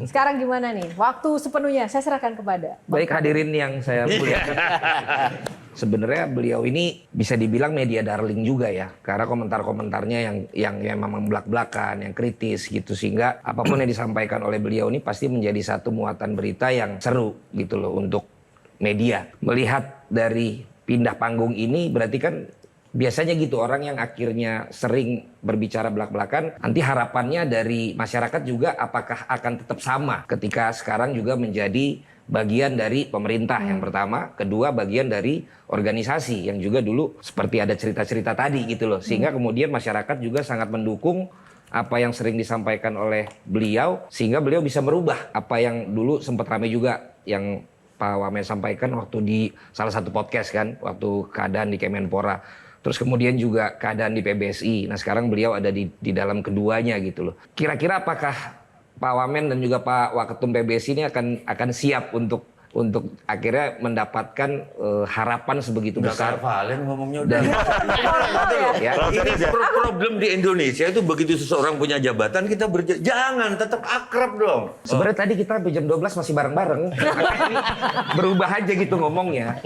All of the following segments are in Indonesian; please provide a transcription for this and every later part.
Sekarang gimana nih? Waktu sepenuhnya saya serahkan kepada Baik hadirin yang saya muliakan. Sebenarnya beliau ini bisa dibilang media darling juga ya, karena komentar-komentarnya yang memang belak-belakan, yang kritis gitu, sehingga apapun yang disampaikan oleh beliau ini pasti menjadi satu muatan berita yang seru gitu loh untuk media. Melihat dari pindah panggung ini berarti kan biasanya gitu, orang yang akhirnya sering berbicara belak-belakan, nanti harapannya dari masyarakat juga apakah akan tetap sama ketika sekarang juga menjadi bagian dari pemerintah yang pertama, kedua bagian dari organisasi yang juga dulu seperti ada cerita-cerita tadi gitu loh, sehingga kemudian masyarakat juga sangat mendukung apa yang sering disampaikan oleh beliau, sehingga beliau bisa merubah apa yang dulu sempat ramai juga yang Pak Wamen sampaikan waktu di salah satu podcast kan, waktu keadaan di Kemenpora. Terus kemudian juga keadaan di PBSI. Nah sekarang beliau ada di dalam keduanya gitu loh. Kira-kira apakah Pak Wamen dan juga Pak Waketum PBSI ini akan siap untuk akhirnya mendapatkan harapan sebegitu besar? Udah Valen ngomongnya udah. Ya, Ini problem di Indonesia itu begitu seseorang punya jabatan kita jangan tetap akrab dong. sebenarnya tadi kita sampai jam 12 masih bareng-bareng. Makanya ini berubah aja gitu ngomongnya.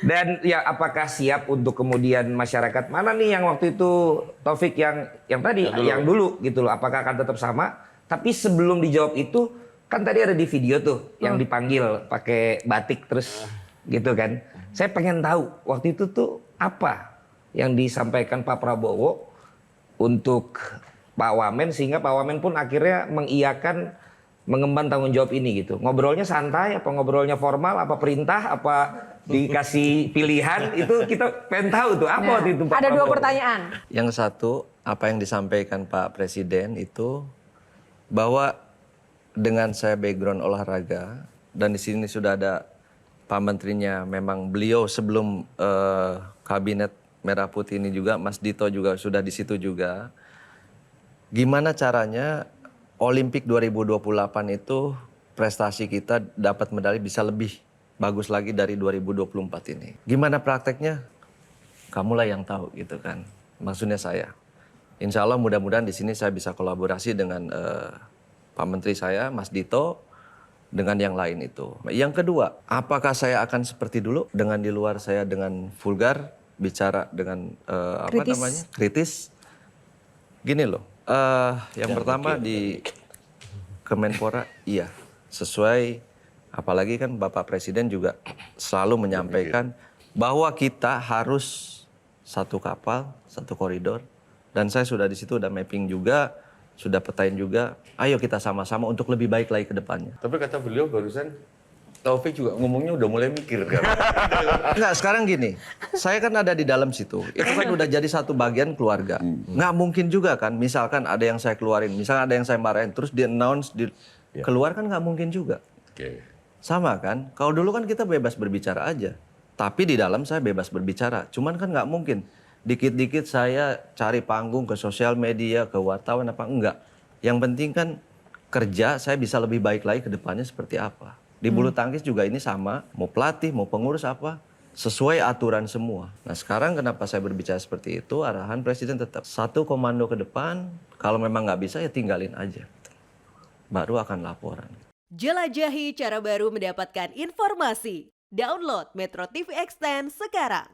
Dan ya apakah siap untuk kemudian masyarakat mana nih yang waktu itu Taufik yang tadi yang dulu gitu loh, apakah akan tetap sama? Tapi sebelum dijawab itu kan tadi ada di video tuh yang dipanggil pakai batik terus gitu kan. Saya pengen tahu waktu itu tuh apa yang disampaikan Pak Prabowo untuk Pak Wamen sehingga Pak Wamen pun akhirnya mengiyakan mengemban tanggung jawab ini gitu. Ngobrolnya santai apa ngobrolnya formal apa perintah apa dikasih pilihan itu kita pengen tahu tuh apa waktu itu Pak Ada dua Prabowo. pertanyaan. Yang satu, apa yang disampaikan Pak Presiden itu bahwa dengan saya background olahraga dan di sini sudah ada Pak Menterinya, memang beliau sebelum kabinet Merah Putih ini juga, Mas Dito juga sudah di situ juga. Gimana caranya Olimpik 2028 itu prestasi kita dapat medali bisa lebih bagus lagi dari 2024 ini. Gimana prakteknya? Kamulah yang tahu gitu kan. Maksudnya saya. Insya Allah mudah-mudahan di sini saya bisa kolaborasi dengan Pak Menteri saya, Mas Dito, dengan yang lain itu. Yang kedua, apakah saya akan seperti dulu dengan di luar saya dengan vulgar, bicara dengan kritis? Gini loh, yang pertama di Kemenpora, iya, sesuai, apalagi kan Bapak Presiden juga selalu menyampaikan bahwa kita harus satu kapal, satu koridor, dan saya sudah di situ udah mapping juga. Sudah petain juga, ayo kita sama-sama untuk lebih baik lagi ke depannya. Tapi kata beliau barusan, Taufik juga ngomongnya udah mulai mikir kan. Enggak, sekarang gini, saya kan ada di dalam situ. Itu kan udah jadi satu bagian keluarga. Nggak mungkin juga kan, misalkan ada yang saya keluarin, misalkan ada yang saya marahin, terus di-announce, keluar kan nggak mungkin juga. Sama kan, kalau dulu kan kita bebas berbicara aja. Tapi di dalam saya bebas berbicara, cuman kan nggak mungkin. Dikit-dikit saya cari panggung ke sosial media, ke wartawan apa enggak. Yang penting kan kerja saya bisa lebih baik lagi ke depannya seperti apa. Di bulu tangkis juga ini sama, mau pelatih, mau pengurus apa, sesuai aturan semua. Nah sekarang kenapa saya berbicara seperti itu, arahan Presiden tetap satu komando ke depan, kalau memang nggak bisa ya tinggalin aja. Baru akan laporan. Jelajahi cara baru mendapatkan informasi. Download Metro TV Extend sekarang.